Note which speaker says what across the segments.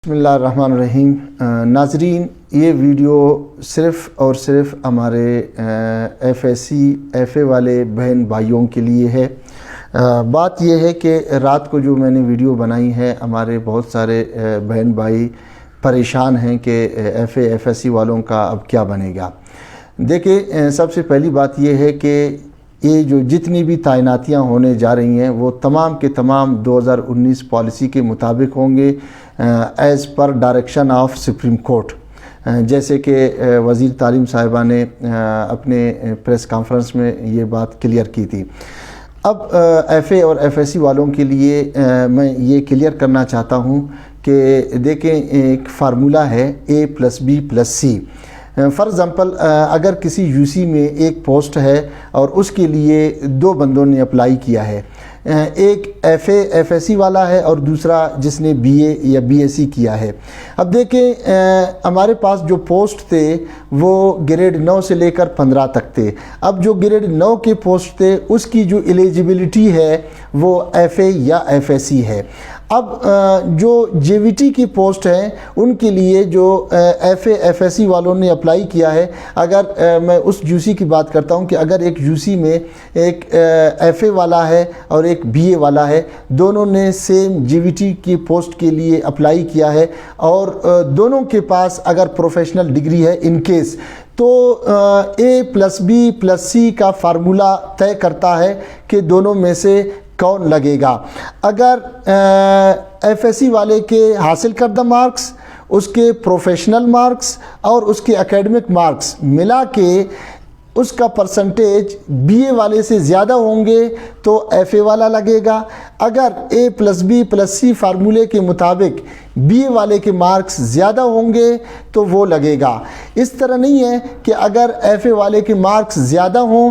Speaker 1: بسم اللہ الرحمن الرحیم۔ ناظرین، یہ ویڈیو صرف اور صرف ہمارے F S C F A والے بہن بھائیوں کے لیے ہے۔ بات یہ ہے کہ رات کو جو میں نے ویڈیو بنائی ہے، ہمارے بہت سارے بہن بھائی پریشان ہیں کہ F A F S C والوں کا اب کیا بنے گا۔ دیکھیں، سب سے پہلی بات یہ ہے کہ یہ جو جتنی بھی تعیناتیاں ہونے جا رہی ہیں وہ تمام کے تمام 2019 پالیسی کے مطابق ہوں گے، as per direction of supreme court, جیسے کہ وزیر تعلیم صاحبہ نے اپنے پریس کانفرنس میں یہ بات کلیئر کی تھی۔ اب ایف اے اور ایف ایس سی والوں کے لیے میں یہ کلیئر کرنا چاہتا ہوں کہ دیکھیں، ایک فارمولہ ہے A+B+C۔ فار ایگزامپل، اگر کسی یو سی میں ایک پوسٹ ہے اور اس کے لیے دو بندوں نے اپلائی کیا ہے، ایک F A F S C والا ہے اور دوسرا جس نے بی اے یا بی ایس سی کیا ہے۔ اب دیکھیں، ہمارے پاس جو پوسٹ تھے وہ گریڈ 9 سے لے کر 15 تک تھے۔ اب جو گریڈ 9 کے پوسٹ تھے اس کی جو ایلیجبلٹی ہے وہ ایف اے یا ایف ایس سی ہے۔ اب جو جے وی ٹی کی پوسٹ ہیں ان کے لیے جو F A F S C والوں نے اپلائی کیا ہے، اگر میں اس یو سی کی بات کرتا ہوں کہ اگر ایک یو سی میں ایک ایف اے والا ہے اور ایک بی اے والا ہے، دونوں نے سیم جے وی ٹی کی پوسٹ کے لیے اپلائی کیا ہے اور دونوں کے پاس اگر پروفیشنل ڈگری ہے ان کیس، تو A+B+C کا فارمولہ طے کرتا ہے کہ دونوں میں سے کون لگے گا۔ اگر ایف ایس سی والے کے حاصل کردہ مارکس، اس کے پروفیشنل مارکس اور اس کے اکیڈمک مارکس ملا کے اس کا پرسنٹیج بی اے والے سے زیادہ ہوں گے تو ایف اے والا لگے گا۔ اگر A+B+C فارمولے کے مطابق بی اے والے کے مارکس زیادہ ہوں گے تو وہ لگے گا۔ اس طرح نہیں ہے کہ اگر ایف اے والے کے مارکس زیادہ ہوں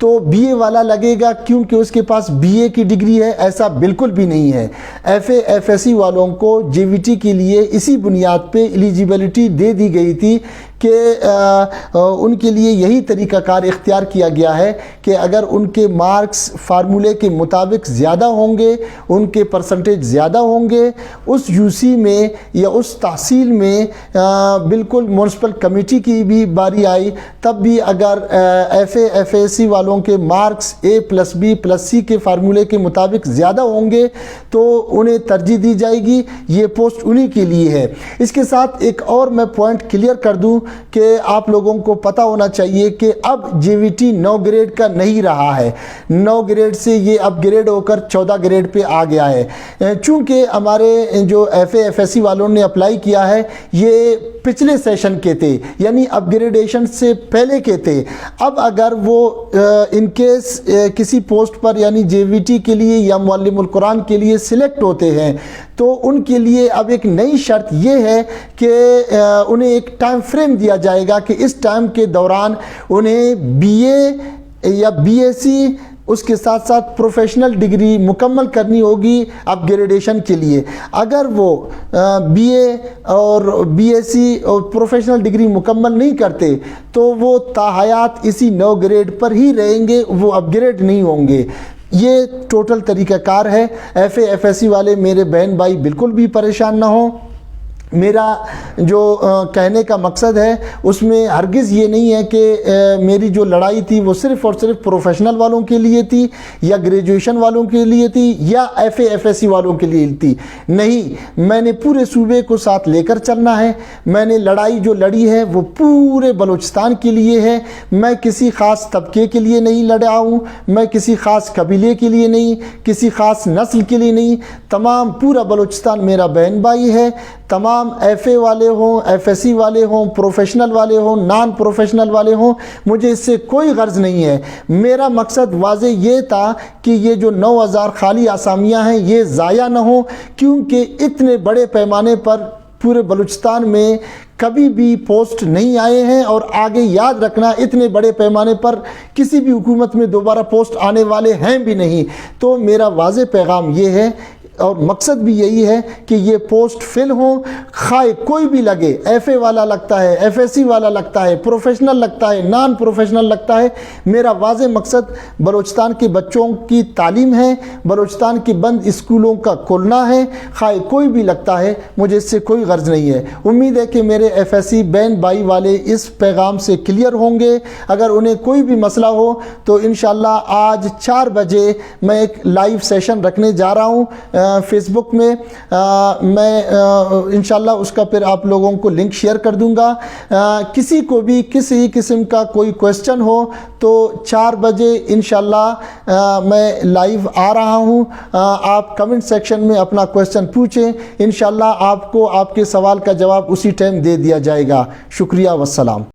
Speaker 1: تو بی اے والا لگے گا کیونکہ اس کے پاس بی اے کی ڈگری ہے، ایسا بالکل بھی نہیں ہے۔ F A F S C والوں کو جے وی ٹی کے لیے اسی بنیاد پہ ایلیجبلٹی دے دی گئی تھی کہ ان کے لیے یہی طریقہ کار اختیار کیا گیا ہے کہ اگر ان کے مارکس فارمولے کے مطابق زیادہ ہوں گے، ان کے پرسنٹیج زیادہ ہوں گے، اس یو سی میں یا اس تحصیل میں بالکل میونسپل کمیٹی کی بھی باری آئی تب بھی اگر F A F S C والوں کے مارکس A+B+C کے فارمولے کے مطابق زیادہ ہوں گے تو انہیں ترجیح دی جائے گی، یہ پوسٹ انہی کے لیے ہے۔ اس کے ساتھ ایک اور میں پوائنٹ کلیئر کر دوں کہ آپ لوگوں کو پتہ ہونا چاہیے کہ اب جے وی ٹی 9 گریڈ کا نہیں رہا ہے، 9 گریڈ سے یہ اپ گریڈ ہو کر 14 گریڈ پہ آ گیا ہے۔ چونکہ ہمارے جو F A F S C والوں نے اپلائی کیا ہے یہ پچھلے سیشن کے تھے، یعنی اپ گریڈیشن سے پہلے کے تھے۔ اب اگر وہ ان کیس کسی پوسٹ پر یعنی جے وی ٹی کے لیے یا معلم القرآن کے لیے سلیکٹ ہوتے ہیں تو ان کے لیے اب ایک نئی شرط یہ ہے کہ انہیں ایک ٹائم فریم دیا جائے گا کہ اس ٹائم کے دوران انہیں بی اے یا بی ایس سی اس کے ساتھ ساتھ پروفیشنل ڈگری مکمل کرنی ہوگی اپ گریڈیشن کے لیے۔ اگر وہ بی اے اور بی ایس سی اور پروفیشنل ڈگری مکمل نہیں کرتے تو وہ تاحیات اسی 9 گریڈ پر ہی رہیں گے، وہ اپ گریڈ نہیں ہوں گے۔ یہ ٹوٹل طریقہ کار ہے۔ F A F S C والے میرے بہن بھائی بالکل بھی پریشان نہ ہوں۔ میرا جو کہنے کا مقصد ہے اس میں ہرگز یہ نہیں ہے کہ میری جو لڑائی تھی وہ صرف اور صرف پروفیشنل والوں کے لیے تھی یا گریجویشن والوں کے لیے تھی یا F A F S C والوں کے لیے تھی۔ نہیں، میں نے پورے صوبے کو ساتھ لے کر چلنا ہے۔ میں نے لڑائی جو لڑی ہے وہ پورے بلوچستان کے لیے ہے۔ میں کسی خاص طبقے کے لیے نہیں لڑا ہوں، میں کسی خاص قبیلے کے لیے نہیں، کسی خاص نسل کے لیے نہیں۔ تمام پورا بلوچستان میرا بہن بھائی ہے۔ تمام ایف اے والے ہوں، ایف ایس سی والے ہوں، پروفیشنل والے ہوں، نان پروفیشنل والے ہوں، مجھے اس سے کوئی غرض نہیں ہے۔ میرا مقصد واضح یہ تھا کہ یہ جو 9000 خالی آسامیاں ہیں یہ ضائع نہ ہوں، کیونکہ اتنے بڑے پیمانے پر پورے بلوچستان میں کبھی بھی پوسٹ نہیں آئے ہیں اور آگے یاد رکھنا اتنے بڑے پیمانے پر کسی بھی حکومت میں دوبارہ پوسٹ آنے والے ہیں بھی نہیں۔ تو میرا واضح پیغام یہ ہے، اور مقصد بھی یہی ہے کہ یہ پوسٹ فل ہوں، خواہ کوئی بھی لگے، ایف اے والا لگتا ہے، ایف ایس سی والا لگتا ہے، پروفیشنل لگتا ہے، نان پروفیشنل لگتا ہے، میرا واضح مقصد بلوچستان کے بچوں کی تعلیم ہے، بلوچستان کی بند اسکولوں کا کھولنا ہے، خواہ کوئی بھی لگتا ہے، مجھے اس سے کوئی غرض نہیں ہے۔ امید ہے کہ میرے ایف ایس سی بہن بھائی والے اس پیغام سے کلیئر ہوں گے۔ اگر انہیں کوئی بھی مسئلہ ہو تو انشاءاللہ آج 4 بجے میں ایک لائیو سیشن رکھنے جا رہا ہوں فیس بک میں، میں انشاءاللہ اس کا پھر آپ لوگوں کو لنک شیئر کر دوں گا۔ کسی کو بھی کسی قسم کا کوئی کویسچن ہو تو 4 بجے انشاءاللہ میں لائیو آ رہا ہوں، آپ کمنٹ سیکشن میں اپنا کویسچن پوچھیں، انشاءاللہ آپ کو آپ کے سوال کا جواب اسی ٹائم دے دیا جائے گا۔ شکریہ والسلام۔